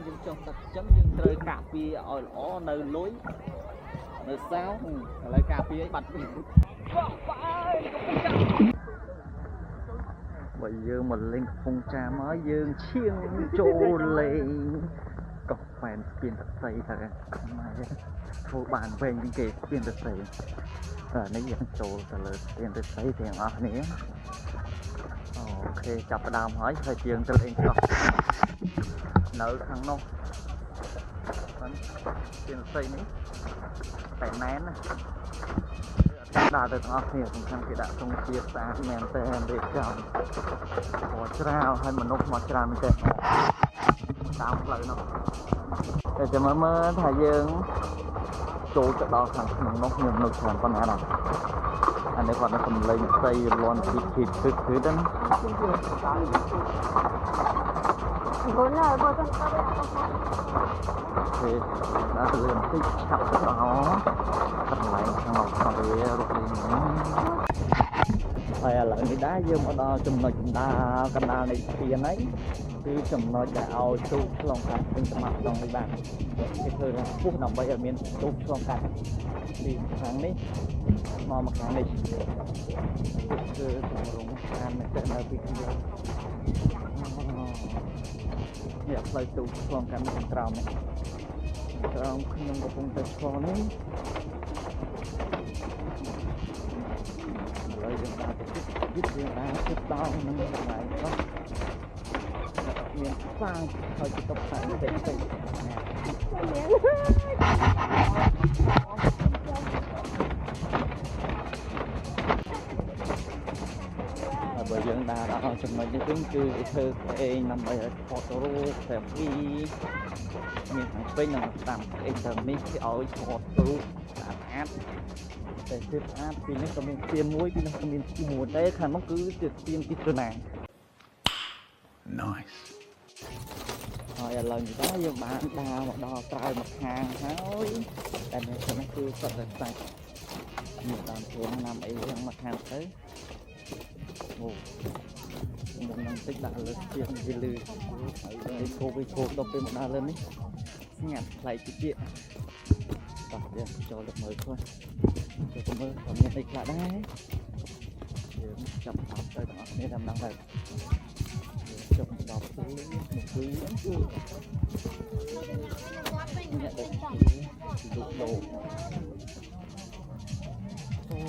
យើងចង់ទឹកចឹងយើងត្រូវការពារឲ្យល្អនៅលុយនៅសៅឥឡូវការពារឲ្យបាត់វិញបើយើងមកលេងកំពង់ចាមហើយយើងឈៀងចូលលេងកោះផែនស្ពានតសៃទៅខ្មែរធ្វើបានវែងជាងគេស្ពានតសៃនេះយើងចូលទៅលើស្ពានតសៃទាំងអស់គ្នាអូខេចាប់ផ្ដើមហើយហើយយើងទៅលេងកោះនៅខាងនោះហ្នឹងស្ពានតសៃនេះតែណែនណាដាក់ទៅទាំងអស់គ្នាសំខាន់គេដាក់ទង់ជាតិស្អាតមែនតើរៀបចំពណ៌ច្រាលហើយមនុស្សមកច្រើនមែនតើតាមផ្លូវនោះតែចាំមើលថាយើងចូលទៅដល់ខាងក្នុងនោះមានមនុស្សច្រើនប៉ុណ្ណាដែរអានេះគាត់នៅសំឡេងស្អីលាន់ពីពីគឺហ្នឹងបងណាបងទៅទេដល់លឿនតិចឆាប់ទៅហោកន្លែងខាងនោះទៅវារុកលេងហើយឥឡូវនេះដែរយើងមកដល់ចំណុចកណ្ដាលនៃស្ពានហើយគឺចំណុចដែលឲ្យទូកឆ្លងកាត់ពេញស្មាត់ក្នុងនេះបានគេធ្វើថាពុះដើម្បីឲ្យមានទូកឆ្លងកាត់ពីខាងនេះមកខាងនេះគឺសម្រុងខាងនេះទៅនៅពីខាងនេះផ្លូវទូកឆ្លងកាត់ខាងក្រោមនេះក្រោមខ្ញុំកំពុងតែឆ្លងនេះឥឡូវយើងបានទៅយើងបានទៅដល់នឹងកន្លែងនោះមានសាងហើយទៅតុបតែងតិចតិចបើយើងដើរដល់ចំណុចនេះវិញគឺធ្វើអេងដើម្បីឲ្យថតរូបតែពីមានខាងពេញនិងតាមអេទៅនេះគេឲ្យថតរូបស្អាតតែទៀតស្អាតពីនេះក៏មានស្ពានមួយពីនោះក៏មានស្ពានមួយដែរខាងនោះគឺជាស្ពានពីត្រណាង Nice ហើយឥឡូវនេះដែរយើងបានដើរមកដល់ក្រៅមកខាងហើយតែនេះគឺសុទ្ធតែស្អាតមានតាមព្រំណាំអីយ៉ាងមកខាងទៅអូមុននឹងតិចដាក់លើស្ពានវាលឺហើយគោដល់ពេលមកដល់លើនេះស្ងាត់ថ្លៃតិចទៀតតោះយើងចូលទៅមើលខ្លះចូលទៅមើលក៏មានអីខ្លះដែរយើងចាប់តាមទៅទាំងអស់គ្នាតាមដល់ទៅចុះដល់ទៅមកគឺអ្នកដែលលុកដោអូ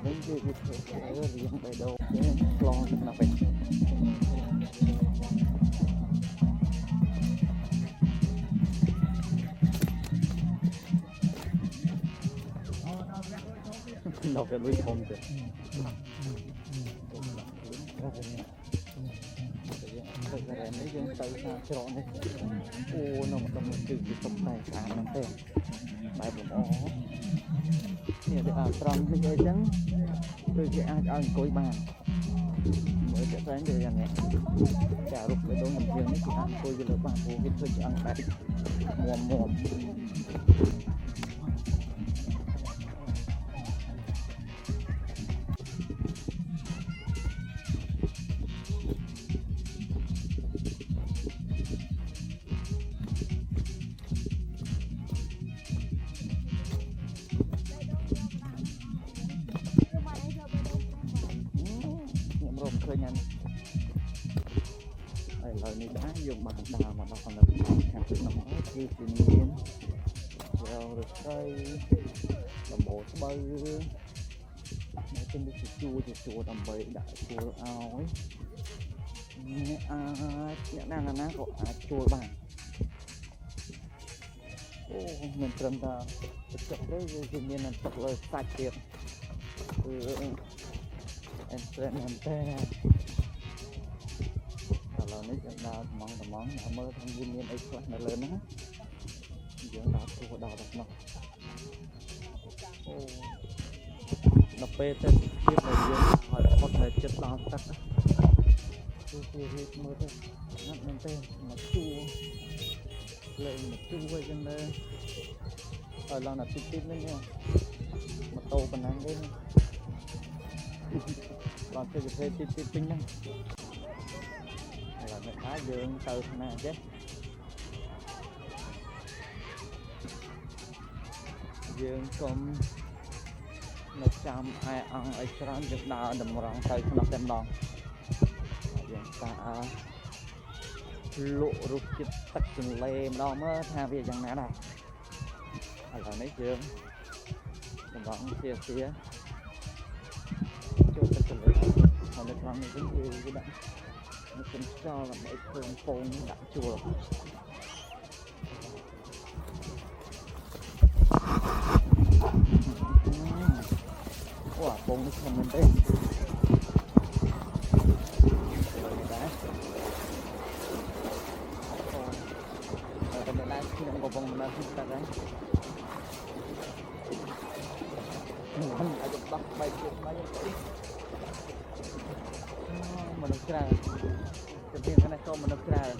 នេះគឺវាធ្វើរៀងបេះដូងឆ្លងទៅក្នុងពេញដល់វាលុយធំទៅនេះយើងទៅថាច្រកនេះអូនៅម្ដងគឺវាសុំតែស្អាតមែនទេបែបលម្អនេះដល់ត្រង់នេះអីចឹងគឺគេអាចឲ្យអង្គុយបានមើលតែស្អែកទៅយ៉ាងនេះចារូបបេះដូងមិនជាងនេះគឺអាចអង្គុយលើបានព្រោះវាធ្វើជាអង្គបែបមុំឃើញហ្នឹងហើយឥឡូវនេះដែរយើងបានដើរមកដល់ខាងខាងក្នុងហើយគឺជាមានរងរស្រីដំបូលស្បូវនៅទីនេះជួដើម្បីដាក់ជួលឲ្យអ្នកអាចអ្នកណាក៏អាចជួលបានអូមិនត្រឹមតែទឹកទេវាមានទឹកលើសាច់ទៀតគឺអេនត្រេនមែនទេឥឡូវនេះយើងដើរត្មងមើលថាវាមានអីខ្លះនៅលើហ្នឹងយើងដើរគួរដល់ដល់នោះអូដល់ពេលទៅភាពដែលយើងឲ្យផុតទៅចិត្តដល់ទឹកគឺវារៀបមើលទៅណាត់មែនទេមកជួលេងមកជួអីចឹងដែរឲ្យឡើងដល់តិចនេះម៉ូតូប៉ុណ្ណឹងទេ Còn cái gì tiết tiết tinh năng người ta dương từ nè chứ dương cũng một trăm ai ăn ai trắng được đào đầm rong từ nó tên đòn dương ta lụ rụt chít tắc chừng lê đó mới tha về chẳng nè này là mấy dương đầm rong xìa xìa cho tắc chừng lê còn được làm những cái gì bạn nó cũng cho là mấy thường phôn đã chùa wow phôn nó không lên đây còn đây khi nó có phôn nó không ta đấy mình ở trong bắc bay chuyện mấy mình được ra cái tiền cái này không mình được ra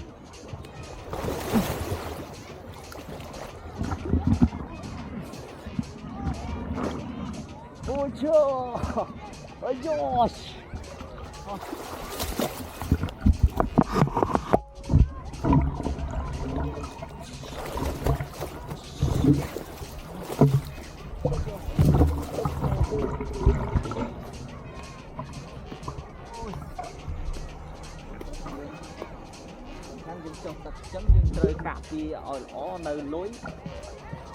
ôi trời ơi giời trong tập chấm nhưng rơi cà phê ở nó nơi lối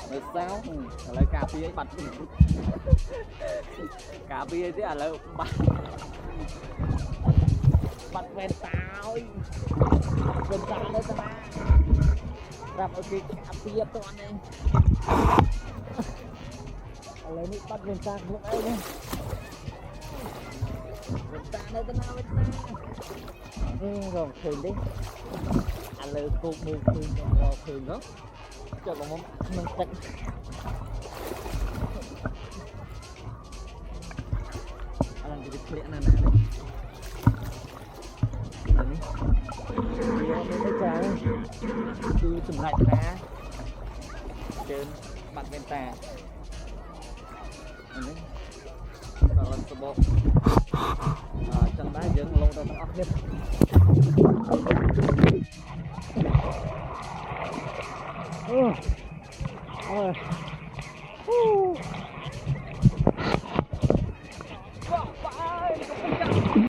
nơi sao lấy cà phê ấy bật cà phê thế là bật bật ven tao đấy ta làm ở cái cà phê toàn này lấy nước bắt ven tao lúc ấy đi ven tao đây ta nào ven tao rồi thuyền đi anh lừa cô mua thuyền đó cho con món mình tận anh làm cái chuyện này nè đấy cái trà tôi từng lại cá trên mặt bên tà đấy còn làm sơ bộ chân đá dựng lâu đâu óc hết